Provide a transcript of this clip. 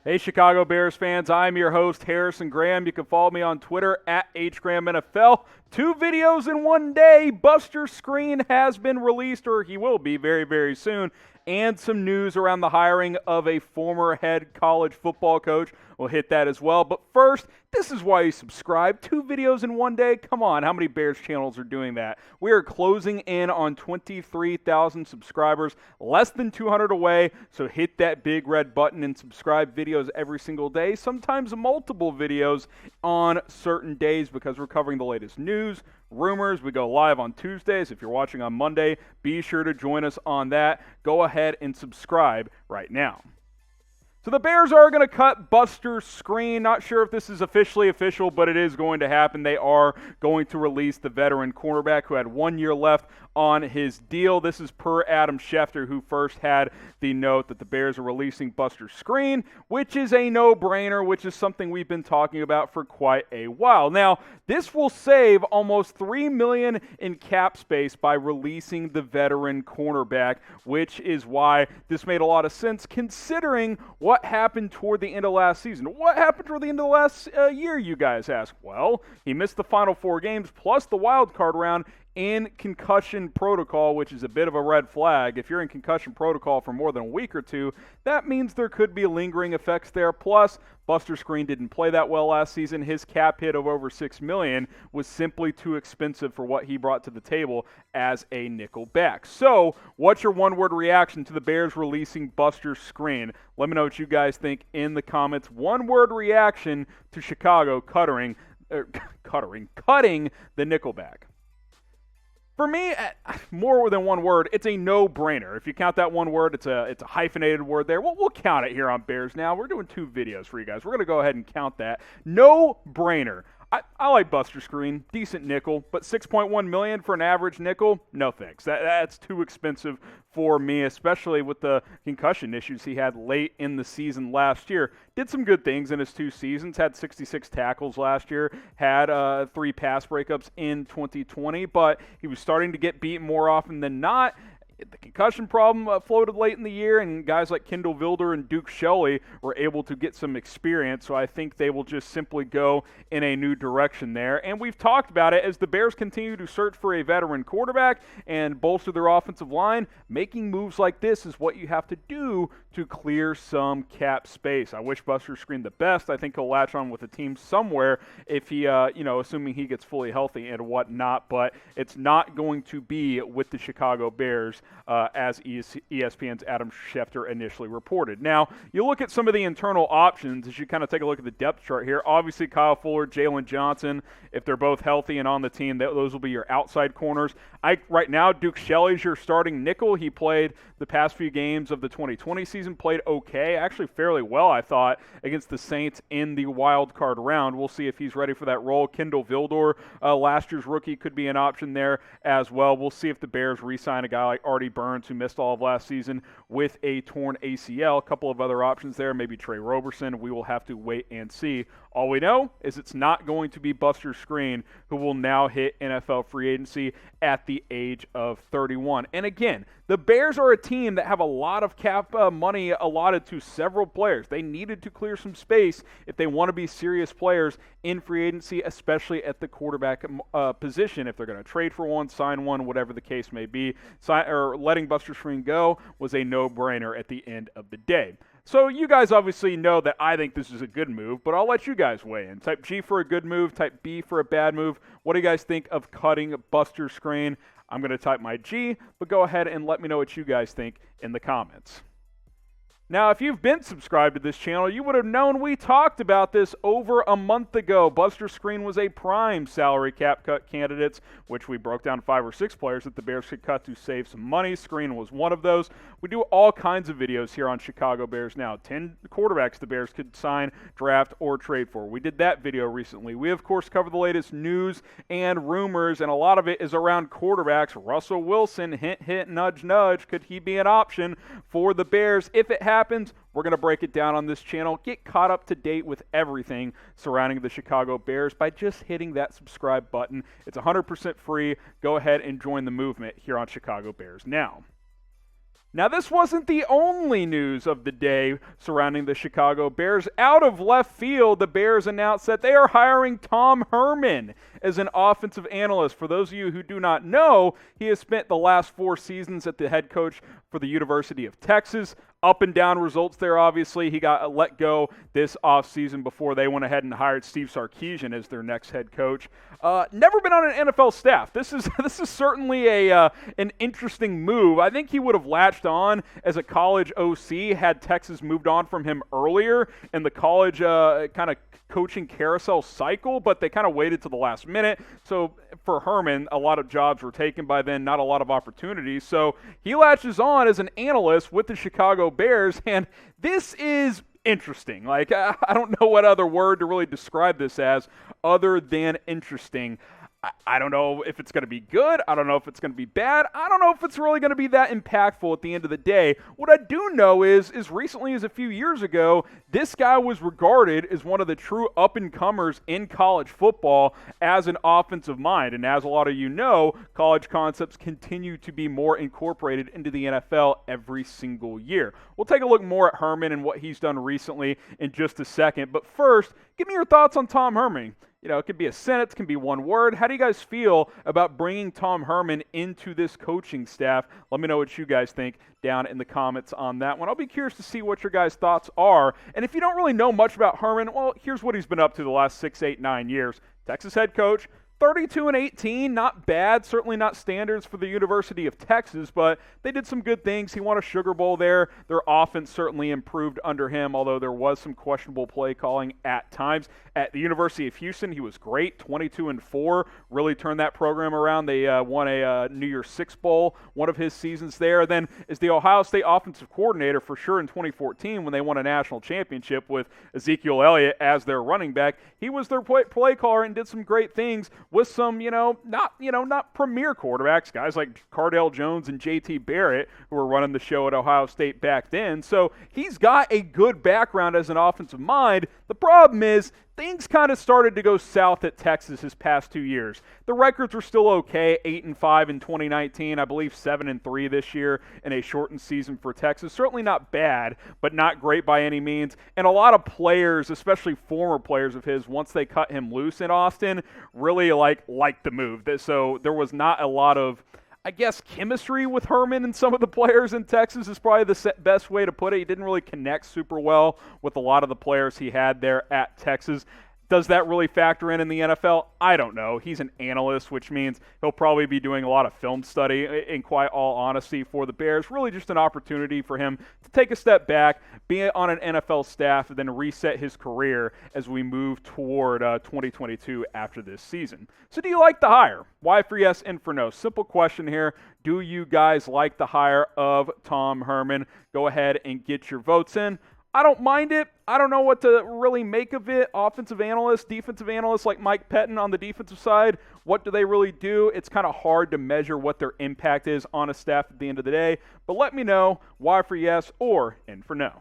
Hey, Chicago Bears fans, I'm your host, Harrison Graham. You can follow me on Twitter at HGrahamNFL. 2 videos in one day. Buster Skrine has been released, or he will be very, very soon. And some news around the hiring of a former head college football coach. We'll hit that as well. But first, this is why you subscribe. 2 videos in one day? Come on, how many Bears channels are doing that? We are closing in on 23,000 subscribers, less than 200 away. So hit that big red button and subscribe. Videos every single day, sometimes multiple videos on certain days because we're covering the latest news, rumors. We go live on Tuesdays. If you're watching on Monday, be sure to join us on that. Go ahead and subscribe right now. So the Bears are going to cut Buster Skrine. Not sure if this is officially official, but it is going to happen. They are going to release the veteran cornerback who had 1 year left on his deal. This is per Adam Schefter, who first had the note that the Bears are releasing Buster Skrine, which is a no-brainer, which is something we've been talking about for quite a while. Now, this will save almost $3 million in cap space by releasing the veteran cornerback, which is why this made a lot of sense considering what happened toward the end of last season. What happened toward the end of the last year, you guys ask? Well, he missed the final 4 games plus the wild card round in concussion protocol, which is a bit of a red flag. If you're in concussion protocol for more than a week or 2, that means there could be lingering effects there. Plus, Buster Skrine didn't play that well last season. His cap hit of over $6 million was simply too expensive for what he brought to the table as a nickel back. So, what's your one-word reaction to the Bears releasing Buster Skrine? Let me know what you guys think in the comments. One-word reaction to Chicago cutting the nickelback. For me, more than one word, it's a no-brainer. If you count that one word, it's a hyphenated word there. We'll count it here on Bears Now. We're doing 2 videos for you guys. We're going to go ahead and count that. No-brainer. I like Buster Skrine, decent nickel, but $6.1 million for an average nickel? No thanks. That's too expensive for me, especially with the concussion issues he had late in the season last year. Did some good things in his 2 seasons, had 66 tackles last year, had 3 pass breakups in 2020, but he was starting to get beat more often than not. The concussion problem floated late in the year, and guys like Kindle Vildor and Duke Shelley were able to get some experience, so I think they will just simply go in a new direction there. And we've talked about it as the Bears continue to search for a veteran quarterback and bolster their offensive line. Making moves like this is what you have to do to clear some cap space. I wish Buster Skrine the best. I think he'll latch on with a team somewhere if he, assuming he gets fully healthy and whatnot, but it's not going to be with the Chicago Bears as ESPN's Adam Schefter initially reported. Now, you look at some of the internal options as you kind of take a look at the depth chart here. Obviously, Kyle Fuller, Jalen Johnson, if they're both healthy and on the team, those will be your outside corners. Right now, Duke Shelley's your starting nickel. He played the past few games of the 2020 season, played okay, actually fairly well, I thought, against the Saints in the wild card round. We'll see if he's ready for that role. Kindle Vildor, last year's rookie, could be an option there as well. We'll see if the Bears re-sign a guy like Artie Burns, who missed all of last season with a torn ACL. A couple of other options there, maybe Trey Roberson. We will have to wait and see. All we know is it's not going to be Buster Skrine, who will now hit NFL free agency at the age of 31. And again, the Bears are a team that have a lot of cap money allotted to several players. They needed to clear some space if they want to be serious players in free agency, especially at the quarterback position. If they're going to trade for one, sign one, whatever the case may be, letting Buster Skrine go was a no-brainer at the end of the day. So you guys obviously know that I think this is a good move, but I'll let you guys weigh in. Type G for a good move, type B for a bad move. What do you guys think of cutting Buster Skrine? I'm going to type my G, but go ahead and let me know what you guys think in the comments. Now, if you've been subscribed to this channel, you would have known we talked about this over a month ago. Buster Skrine was a prime salary cap cut candidate, which we broke down 5 or 6 players that the Bears could cut to save some money. Skrine was one of those. We do all kinds of videos here on Chicago Bears Now. 10 quarterbacks the Bears could sign, draft, or trade for. We did that video recently. We, of course, cover the latest news and rumors, and a lot of it is around quarterbacks. Russell Wilson, hint, hint, nudge, nudge. Could he be an option for the Bears? If it happens, we're going to break it down on this channel. Get caught up to date with everything surrounding the Chicago Bears by just hitting that subscribe button. It's 100% free. Go ahead and join the movement here on Chicago Bears Now. Now, this wasn't the only news of the day surrounding the Chicago Bears. Out of left field, the Bears announced that they are hiring Tom Herman as an offensive analyst. For those of you who do not know, he has spent the last 4 seasons at the head coach for the University of Texas. Up and down results there, obviously. He got let go this offseason before they went ahead and hired Steve Sarkisian as their next head coach. Never been on an NFL staff. This is certainly an interesting move. I think he would have latched on as a college OC had Texas moved on from him earlier in the college kind of coaching carousel cycle, but they kind of waited to the last minute. So for Herman, a lot of jobs were taken by then, not a lot of opportunities. So he latches on as an analyst with the Chicago Bears, and this is interesting. Like, I don't know what other word to really describe this as other than interesting. I don't know if it's going to be good. I don't know if it's going to be bad. I don't know if it's really going to be that impactful at the end of the day. What I do know is recently as a few years ago, this guy was regarded as one of the true up-and-comers in college football as an offensive mind. And as a lot of you know, college concepts continue to be more incorporated into the NFL every single year. We'll take a look more at Herman and what he's done recently in just a second. But first, give me your thoughts on Tom Herman. You know, it could be a sentence, it can be one word. How do you guys feel about bringing Tom Herman into this coaching staff? Let me know what you guys think down in the comments on that one. I'll be curious to see what your guys' thoughts are. And if you don't really know much about Herman, well, here's what he's been up to the last 6, 8, 9 years. Texas head coach. 32-18, not bad. Certainly not standards for the University of Texas, but they did some good things. He won a Sugar Bowl there. Their offense certainly improved under him, although there was some questionable play calling at times. At the University of Houston, he was great, 22-4, really turned that program around. They won a New Year's Six Bowl, one of his seasons there. Then as the Ohio State offensive coordinator for sure in 2014 when they won a national championship with Ezekiel Elliott as their running back, he was their play caller and did some great things with some, not premier quarterbacks, guys like Cardale Jones and J.T. Barrett, who were running the show at Ohio State back then. So he's got a good background as an offensive mind. The problem is things kind of started to go south at Texas his past 2 years. The records were still okay, 8-5 in 2019, I believe 7-3 this year in a shortened season for Texas. Certainly not bad, but not great by any means. And a lot of players, especially former players of his, once they cut him loose in Austin, really liked the move. So there was not a lot of, I guess, chemistry with Herman and some of the players in Texas is probably the best way to put it. He didn't really connect super well with a lot of the players he had there at Texas. Does that really factor in the NFL? I don't know. He's an analyst, which means he'll probably be doing a lot of film study, in quite all honesty, for the Bears. Really just an opportunity for him to take a step back, be on an NFL staff, and then reset his career as we move toward 2022 after this season. So do you like the hire? Why for yes and for no? Simple question here. Do you guys like the hire of Tom Herman? Go ahead and get your votes in. I don't mind it. I don't know what to really make of it. Offensive analysts, defensive analysts like Mike Pettin on the defensive side, what do they really do? It's kind of hard to measure what their impact is on a staff at the end of the day. But let me know why for yes or and for no.